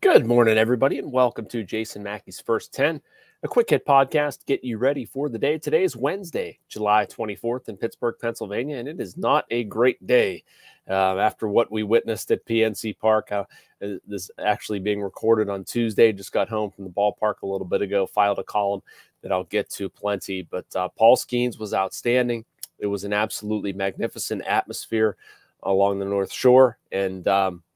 Good morning, everybody, and welcome to Jason Mackey's First 10, a quick hit podcast to get you ready for the day. Today is Wednesday, July 24th in Pittsburgh, Pennsylvania, and it is not a great day after what we witnessed at PNC Park. This actually being recorded on Tuesday. Just got home from the ballpark a little bit ago, filed a column that I'll get to plenty, but Paul Skenes was outstanding. It was an absolutely magnificent atmosphere along the North Shore, and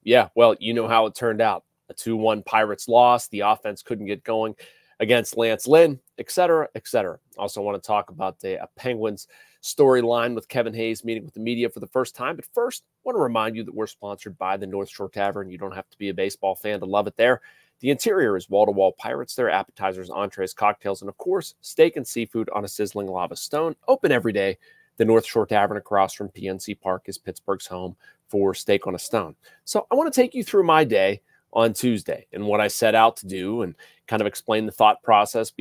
yeah, well, you know how it turned out. A 2-1 Pirates loss. The offense couldn't get going against Lance Lynn, et cetera, et cetera. Also want to talk about the Penguins storyline with Kevin Hayes meeting with the media for the first time. But first, I want to remind you that we're sponsored by the North Shore Tavern. You don't have to be a baseball fan to love it there. The interior is wall-to-wall Pirates. Their appetizers, entrees, cocktails, and of course, steak and seafood on a sizzling lava stone. Open every day. The North Shore Tavern across from PNC Park is Pittsburgh's home for steak on a stone. So I want to take you through my day on Tuesday and what I set out to do and kind of explain the thought process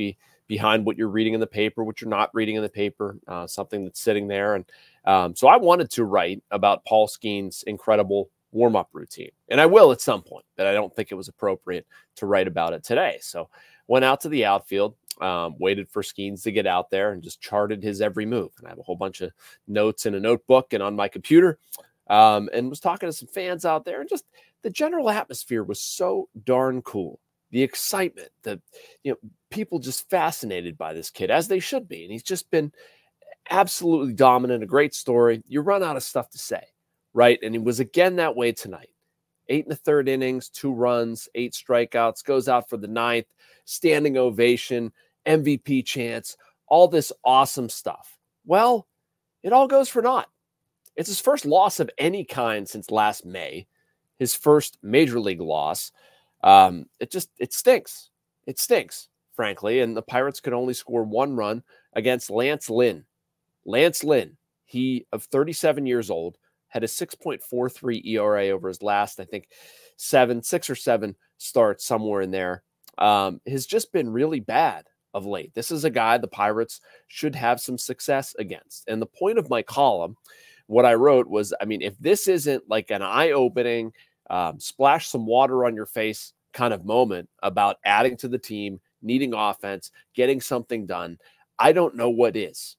behind what you're reading in the paper, what you're not reading in the paper, something that's sitting there. And so I wanted to write about Paul Skenes' incredible warm-up routine. And I will at some point, but I don't think it was appropriate to write about it today. So went out to the outfield, waited for Skenes to get out there and just charted his every move. And I have a whole bunch of notes in a notebook and on my computer, and was talking to some fans out there, and just the general atmosphere was so darn cool. The excitement, people just fascinated by this kid, as they should be. And he's just been absolutely dominant, a great story. You run out of stuff to say, right? And he was again that way tonight. 8 1/3 innings, 2 runs, 8 strikeouts, goes out for the 9th, standing ovation, MVP chants, all this awesome stuff. Well, it all goes for naught. It's his first loss of any kind since last May. His first major league loss. It stinks. It stinks, frankly. And the Pirates could only score 1 run against Lance Lynn. Lance Lynn, he of 37 years old, had a 6.43 ERA over his last, I think, 6 or 7 starts, somewhere in there. Has just been really bad of late. This is a guy the Pirates should have some success against. And the point of my column, what I wrote was, I mean, if this isn't like an eye-opening, splash some water on your face kind of moment about adding to the team, needing offense, getting something done, I don't know what is.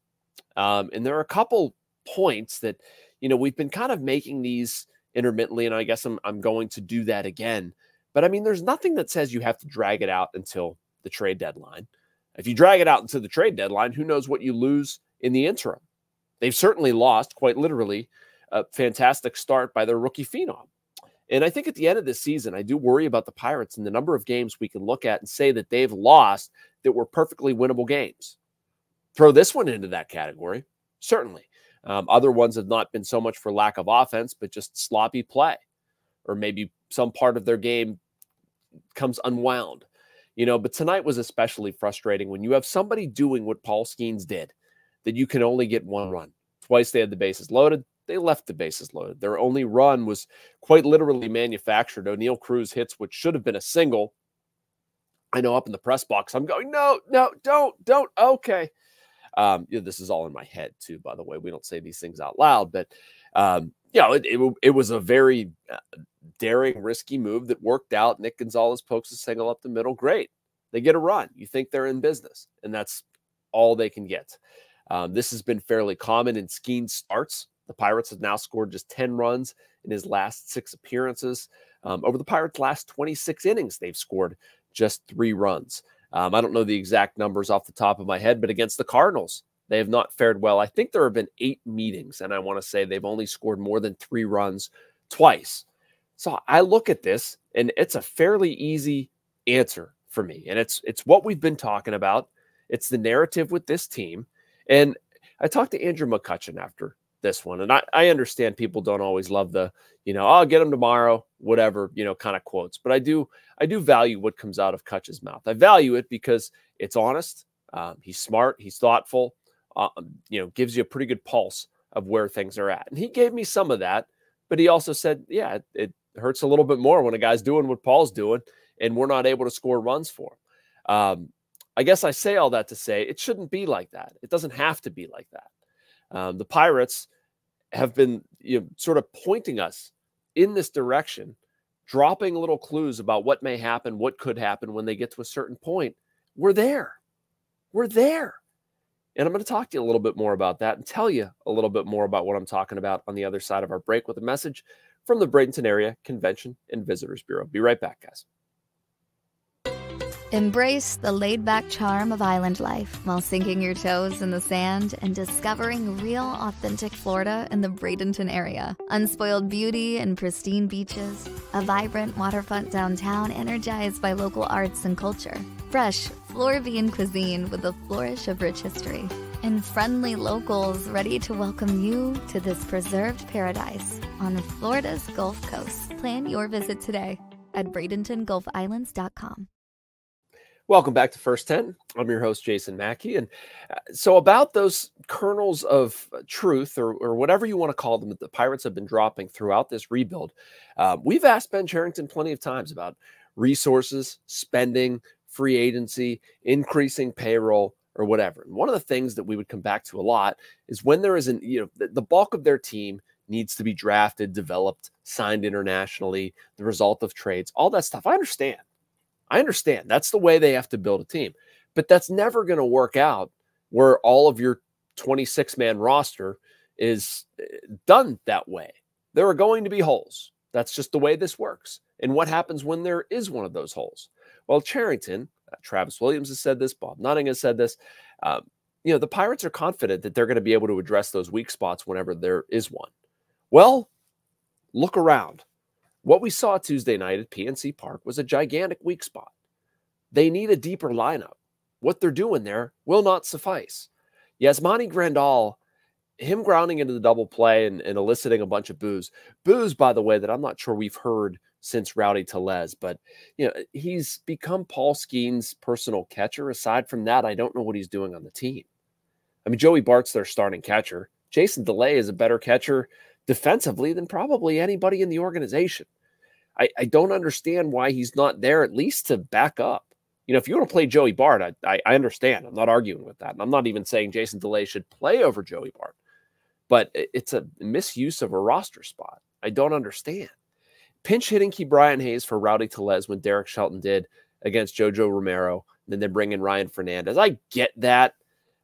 And there are a couple points that, we've been kind of making these intermittently, and I guess I'm going to do that again. But I mean, there's nothing that says you have to drag it out until the trade deadline. If you drag it out until the trade deadline, who knows what you lose in the interim? They've certainly lost, quite literally, a fantastic start by their rookie phenom. And I think at the end of this season, I do worry about the Pirates and the number of games we can look at and say that they've lost that were perfectly winnable games. Throw this one into that category, certainly. Other ones have not been so much for lack of offense, but just sloppy play. Or maybe some part of their game comes unwound. But tonight was especially frustrating when you have somebody doing what Paul Skenes did, that you can only get 1 run. Twice they had the bases loaded. They left the bases loaded. Their only run was quite literally manufactured. O'Neill Cruz hits what should have been a single. I know up in the press box, I'm going, no, don't. Okay. This is all in my head too, by the way. We don't say these things out loud, but it was a very daring, risky move that worked out. Nick Gonzalez pokes a single up the middle. Great. They get a run. You think they're in business, and that's all they can get. This has been fairly common in Skenes starts. The Pirates have now scored just 10 runs in his last 6 appearances. Over the Pirates' last 26 innings, they've scored just 3 runs. I don't know the exact numbers off the top of my head, but against the Cardinals, they have not fared well. I think there have been 8 meetings, and I want to say they've only scored more than 3 runs twice. So I look at this, and it's a fairly easy answer for me. And it's what we've been talking about. It's the narrative with this team. And I talked to Andrew McCutcheon after this one, and I understand people don't always love the, I'll get him tomorrow, whatever, kind of quotes. But I do value what comes out of Kutch's mouth. I value it because it's honest. He's smart. He's thoughtful. Gives you a pretty good pulse of where things are at. And he gave me some of that, but he also said, yeah, it hurts a little bit more when a guy's doing what Paul's doing and we're not able to score runs for him. I guess I say all that to say it shouldn't be like that. It doesn't have to be like that. The Pirates have been sort of pointing us in this direction, dropping little clues about what may happen, what could happen when they get to a certain point. We're there. We're there. And I'm going to talk to you a little bit more about that and tell you a little bit more about what I'm talking about on the other side of our break with a message from the Bradenton Area Convention and Visitors Bureau. Be right back, guys. Embrace the laid-back charm of island life while sinking your toes in the sand and discovering real, authentic Florida in the Bradenton area. Unspoiled beauty and pristine beaches, a vibrant waterfront downtown energized by local arts and culture, fresh Floridian cuisine with a flourish of rich history, and friendly locals ready to welcome you to this preserved paradise on Florida's Gulf Coast. Plan your visit today at BradentonGulfIslands.com. Welcome back to First 10. I'm your host, Jason Mackey. And so about those kernels of truth or whatever you want to call them that the Pirates have been dropping throughout this rebuild, we've asked Ben Cherington plenty of times about resources, spending, free agency, increasing payroll, or whatever. And one of the things that we would come back to a lot is when there is the bulk of their team needs to be drafted, developed, signed internationally, the result of trades, all that stuff. I understand. That's the way they have to build a team. But that's never going to work out where all of your 26-man roster is done that way. There are going to be holes. That's just the way this works. And what happens when there is one of those holes? Well, Cherington, Travis Williams has said this, Bob Nutting has said this. The Pirates are confident that they're going to be able to address those weak spots whenever there is one. Well, look around. What we saw Tuesday night at PNC Park was a gigantic weak spot. They need a deeper lineup. What they're doing there will not suffice. Yasmani Grandal, him grounding into the double play and eliciting a bunch of boos. Boos, by the way, that I'm not sure we've heard since Rowdy Tellez, but he's become Paul Skenes' personal catcher. Aside from that, I don't know what he's doing on the team. I mean, Joey Bart's their starting catcher. Jason DeLay is a better catcher defensively than probably anybody in the organization. I don't understand why he's not there at least to back up. If you want to play Joey Bart, I understand. I'm not arguing with that. And I'm not even saying Jason DeLay should play over Joey Bart. But it's a misuse of a roster spot. I don't understand. Pinch hitting Ke'Bryan Hayes for Rowdy Tellez when Derek Shelton did against JoJo Romero. And then they bring in Ryan Fernandez. I get that.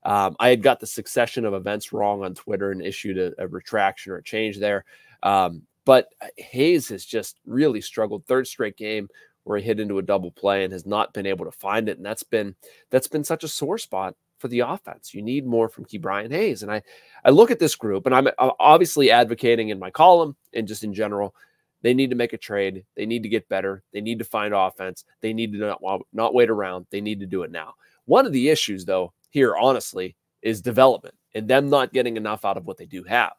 I had got the succession of events wrong on Twitter and issued a retraction or a change there. But Hayes has just really struggled. Third straight game where he hit into a double play and has not been able to find it. And that's been such a sore spot for the offense. You need more from Ke'Bryan Hayes. And I look at this group, and I'm obviously advocating in my column and just in general, they need to make a trade. They need to get better. They need to find offense. They need to not wait around. They need to do it now. One of the issues, though, here, honestly, is development and them not getting enough out of what they do have.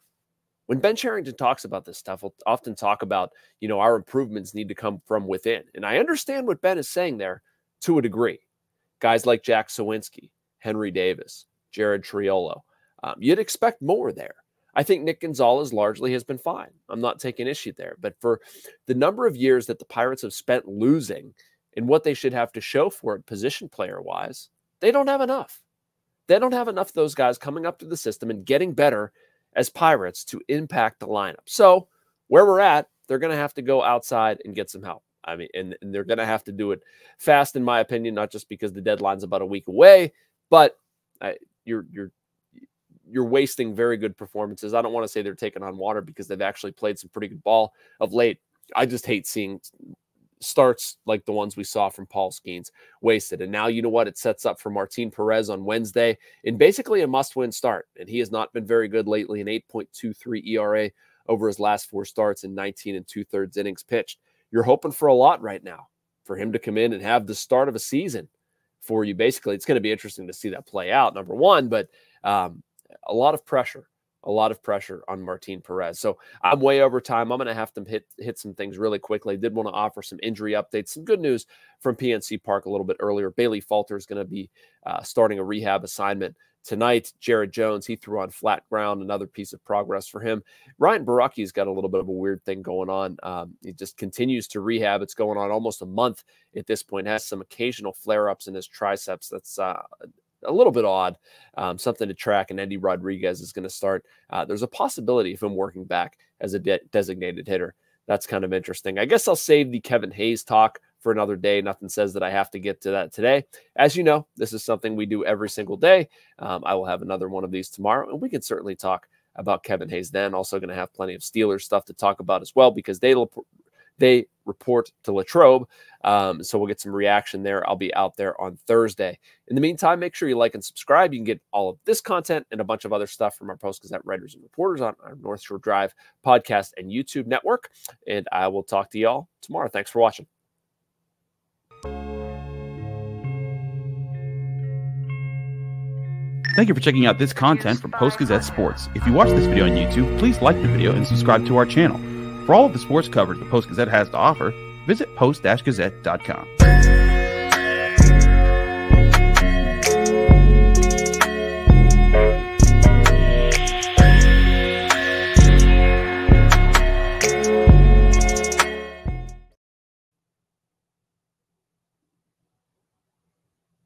When Ben Cherington talks about this stuff, we'll often talk about, our improvements need to come from within. And I understand what Ben is saying there to a degree. Guys like Jack Suwinski, Henry Davis, Jared Triolo, you'd expect more there. I think Nick Gonzalez largely has been fine. I'm not taking issue there. But for the number of years that the Pirates have spent losing and what they should have to show for it position player-wise, they don't have enough. They don't have enough of those guys coming up to the system and getting better as Pirates to impact the lineup. So where we're at, they're going to have to go outside and get some help. I mean, and they're going to have to do it fast, in my opinion, not just because the deadline's about a week away, but you're wasting very good performances. I don't want to say they're taking on water because they've actually played some pretty good ball of late. I just hate seeing starts like the ones we saw from Paul Skenes wasted. And now, you know what? It sets up for Martin Perez on Wednesday in basically a must-win start. And he has not been very good lately, an 8.23 ERA over his last 4 starts in 19 2/3 innings pitched. You're hoping for a lot right now for him to come in and have the start of a season for you. Basically, it's going to be interesting to see that play out, number one, but a lot of pressure on Martin Perez. So I'm way over time. I'm going to have to hit some things really quickly. I did want to offer some injury updates, some good news from PNC Park a little bit earlier. Bailey Falter is going to be starting a rehab assignment tonight. Jared Jones, he threw on flat ground, another piece of progress for him. Ryan Baracki's got a little bit of a weird thing going on. He just continues to rehab. It's going on almost a month at this point. Has some occasional flare-ups in his triceps. That's a little bit odd, something to track, and Andy Rodriguez is going to start. There's a possibility of him working back as a designated hitter that's kind of interesting. I guess I'll save the Kevin Hayes talk for another day. Nothing says that I have to get to that today. As you know, this is something we do every single day. I will have another one of these tomorrow, and we can certainly talk about Kevin Hayes then. Also going to have plenty of Steelers stuff to talk about as well, because they report to Latrobe. So we'll get some reaction there. I'll be out there on Thursday. In the meantime, make sure you like and subscribe. You can get all of this content and a bunch of other stuff from our Post-Gazette writers and reporters on our North Shore Drive podcast and YouTube network. And I will talk to y'all tomorrow. Thanks for watching. Thank you for checking out this content from Post-Gazette Sports. If you watch this video on YouTube, please like the video and subscribe to our channel. For all of the sports coverage the Post-Gazette has to offer, visit post-gazette.com.